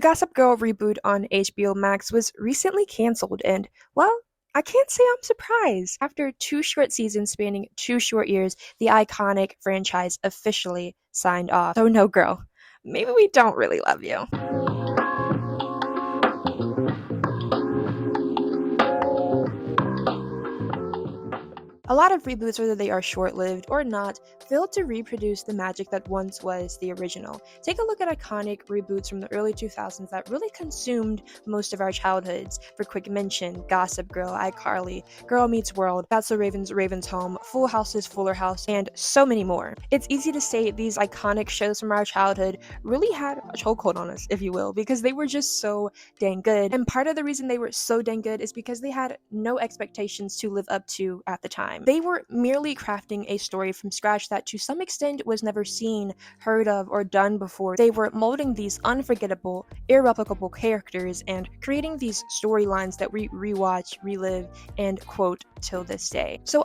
Gossip Girl reboot on HBO Max was recently canceled, and, well, I can't say I'm surprised. After 2 short seasons spanning 2 short years, the iconic franchise officially signed off. So, no, girl, maybe we don't really love you. A lot of reboots, whether they are short-lived or not, fail to reproduce the magic that once was the original. Take a look at iconic reboots from the early 2000s that really consumed most of our childhoods. For quick mention, Gossip Girl, iCarly, Girl Meets World, That's So Raven's Raven's Home, Full House's Fuller House, and so many more. It's easy to say these iconic shows from our childhood really had a chokehold on us, if you will, because they were just so dang good. And part of the reason they were so dang good is because they had no expectations to live up to at the time. They were merely crafting a story from scratch that to some extent was never seen, heard of, or done before. They were molding these unforgettable, irreplicable characters and creating these storylines that we rewatch, relive, and quote till this day. So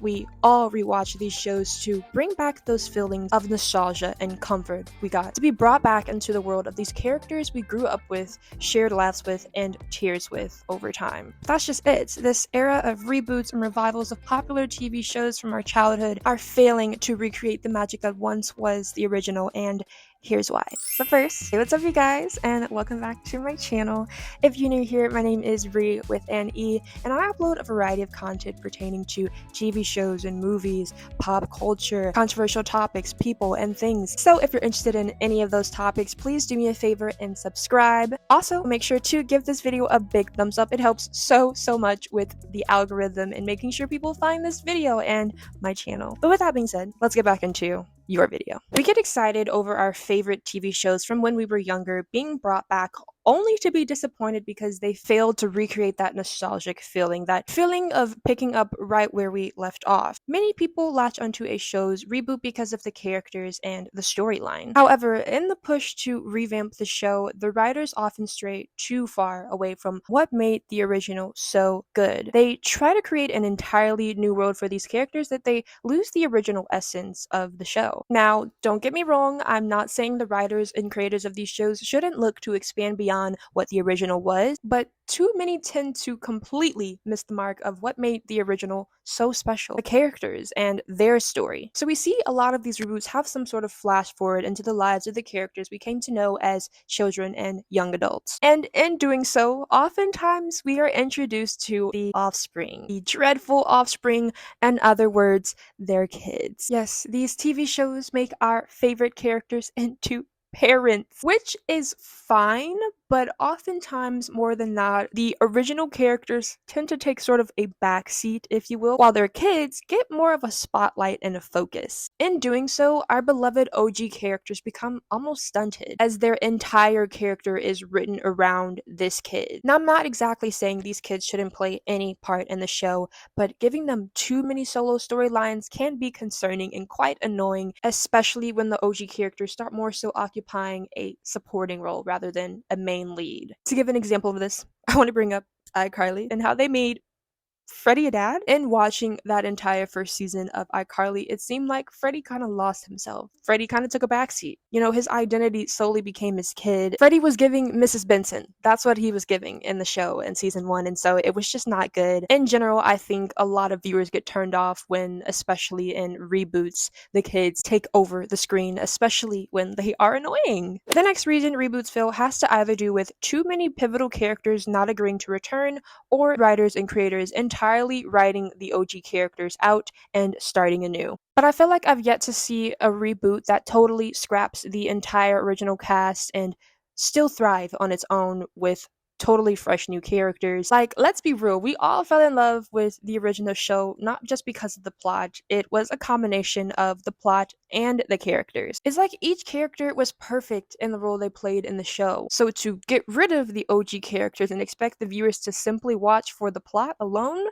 we all rewatch these shows to bring back those feelings of nostalgia and comfort we got, to be brought back into the world of these characters we grew up with, shared laughs with, and tears with over time. That's just it. This era of reboots and revivals of popular TV shows from our childhood are failing to recreate the magic that once was the original, and here's why. But first, hey, what's up you guys, and welcome back to my channel. If you're new here, my name is Ree with an E, and I upload a variety of content pertaining to TV shows and movies, pop culture, controversial topics, people, and things. So if you're interested in any of those topics, please do me a favor and subscribe. Also, make sure to give this video a big thumbs up. It helps so much with the algorithm and making sure people find this video and my channel. But with that being said, let's get back into your video. We get excited over our favorite TV shows from when we were younger being brought back, only to be disappointed because they failed to recreate that nostalgic feeling, that feeling of picking up right where we left off. Many people latch onto a show's reboot because of the characters and the storyline. However, in the push to revamp the show, the writers often stray too far away from what made the original so good. They try to create an entirely new world for these characters that they lose the original essence of the show. Now, don't get me wrong, I'm not saying the writers and creators of these shows shouldn't look to expand beyond what the original was, but too many tend to completely miss the mark of what made the original so special, the characters and their story. So we see a lot of these reboots have some sort of flash forward into the lives of the characters we came to know as children and young adults. And in doing so, oftentimes we are introduced to the offspring, the dreadful offspring, in other words, their kids. Yes, these TV shows make our favorite characters into parents, which is fine, but oftentimes more than not, the original characters tend to take sort of a backseat, if you will, while their kids get more of a spotlight and a focus. In doing so, our beloved OG characters become almost stunted, as their entire character is written around this kid. Now, I'm not exactly saying these kids shouldn't play any part in the show, but giving them too many solo storylines can be concerning and quite annoying, especially when the OG characters start more so occupying a supporting role rather than a main lead. To give an example of this, I want to bring up iCarly and how they made Freddie a dad. In watching that entire first season of iCarly, it seemed like Freddie kind of lost himself. Freddie kind of took a backseat. You know, his identity slowly became his kid. Freddie was giving Mrs. Benson. That's what he was giving in the show in season 1, and so it was just not good. In general, I think a lot of viewers get turned off when, especially in reboots, the kids take over the screen, especially when they are annoying. The next reason reboots fail has to either do with too many pivotal characters not agreeing to return, or writers and creators entirely writing the OG characters out and starting anew. But I feel like I've yet to see a reboot that totally scraps the entire original cast and still thrive on its own with totally fresh new characters. Like, let's be real, we all fell in love with the original show not just because of the plot. It was a combination of the plot and the characters. It's like each character was perfect in the role they played in the show. So to get rid of the OG characters and expect the viewers to simply watch for the plot alone,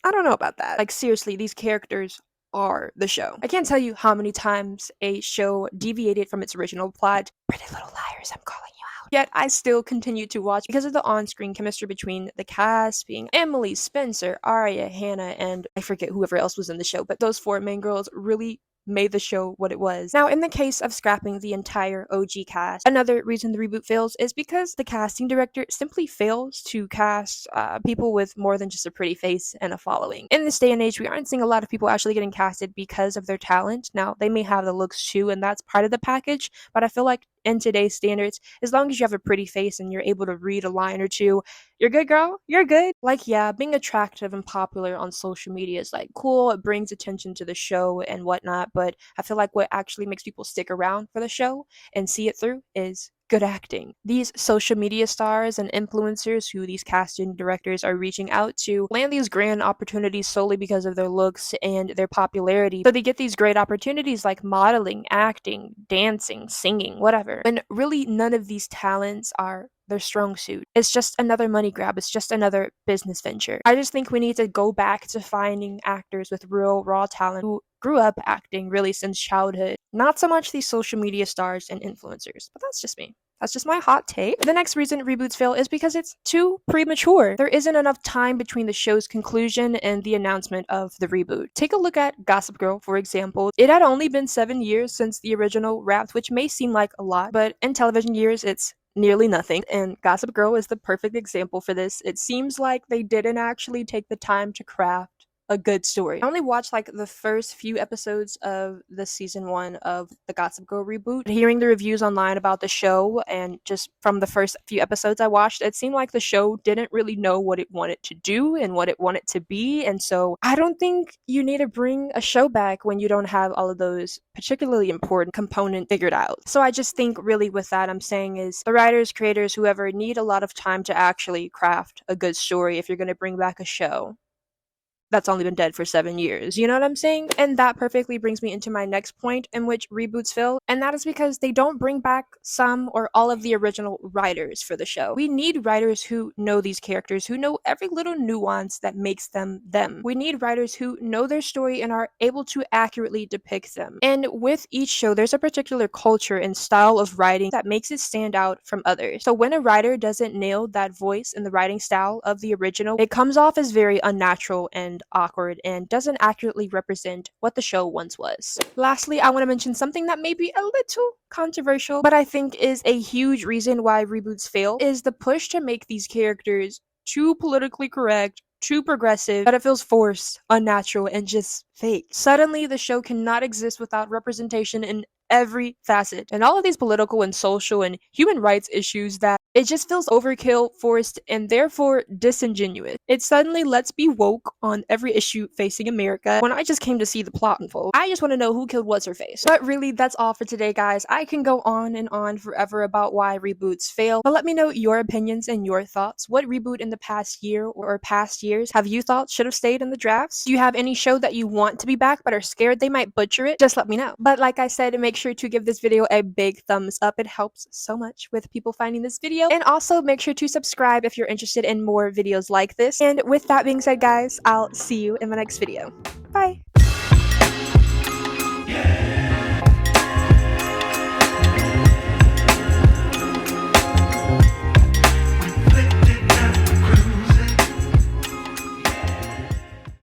I don't know about that. Like, seriously, these characters are the show. I can't tell you how many times a show deviated from its original plot. Pretty Little Liars, I'm calling you out. Yet I still continue to watch because of the on-screen chemistry between the cast, being Emily, Spencer, Arya, Hannah, and I forget whoever else was in the show, but those 4 main girls really made the show what it was. Now, in the case of scrapping the entire OG cast, another reason the reboot fails is because the casting director simply fails to cast people with more than just a pretty face and a following. In this day and age, we aren't seeing a lot of people actually getting casted because of their talent. Now, they may have the looks too, and that's part of the package, but I feel like in today's standards, as long as you have a pretty face and you're able to read a line or two, you're good, girl. You're good. Like, yeah, being attractive and popular on social media is like cool. It brings attention to the show and whatnot. But I feel like what actually makes people stick around for the show and see it through is good acting. These social media stars and influencers who these casting directors are reaching out to land these grand opportunities solely because of their looks and their popularity. So they get these great opportunities like modeling, acting, dancing, singing, whatever. And really none of these talents are their strong suit. It's just another money grab. It's just another business venture. I just think we need to go back to finding actors with real raw talent who grew up acting really since childhood. Not so much these social media stars and influencers, but that's just me. That's just my hot take. The next reason reboots fail is because it's too premature. There isn't enough time between the show's conclusion and the announcement of the reboot. Take a look at Gossip Girl, for example. It had only been 7 years since the original wrapped, which may seem like a lot, but in television years, it's nearly nothing. And Gossip Girl is the perfect example for this. It seems like they didn't actually take the time to craft a good story. I only watched like the first few episodes of the season 1 of the Gossip Girl reboot. Hearing the reviews online about the show and just from the first few episodes I watched, it seemed like the show didn't really know what it wanted to do and what it wanted to be. And so I don't think you need to bring a show back when you don't have all of those particularly important components figured out. So I just think really with that I'm saying is the writers, creators, whoever need a lot of time to actually craft a good story if you're going to bring back a show that's only been dead for 7 years. You know what I'm saying? And that perfectly brings me into my next point in which reboots fail, and that is because they don't bring back some or all of the original writers for the show. We need writers who know these characters, who know every little nuance that makes them them. We need writers who know their story and are able to accurately depict them. And with each show, there's a particular culture and style of writing that makes it stand out from others. So when a writer doesn't nail that voice and the writing style of the original, it comes off as very unnatural and awkward and doesn't accurately represent what the show once was. Lastly, I want to mention something that may be a little controversial, but I think is a huge reason why reboots fail, is the push to make these characters too politically correct, too progressive, that it feels forced, unnatural, and just fake. Suddenly, the show cannot exist without representation in every facet. And all of these political and social and human rights issues that it just feels overkill, forced, and therefore disingenuous. It suddenly lets be woke on every issue facing America when I just came to see the plot unfold. I just want to know who killed what's-her-face. But really, that's all for today, guys. I can go on and on forever about why reboots fail, but let me know your opinions and your thoughts. What reboot in the past year or past years have you thought should have stayed in the drafts? Do you have any show that you want to be back but are scared they might butcher it? Just let me know. But like I said, make sure to give this video a big thumbs up. It helps so much with people finding this video. And also make sure to subscribe if you're interested in more videos like this. And with that being said, guys, I'll see you in the next video. Bye!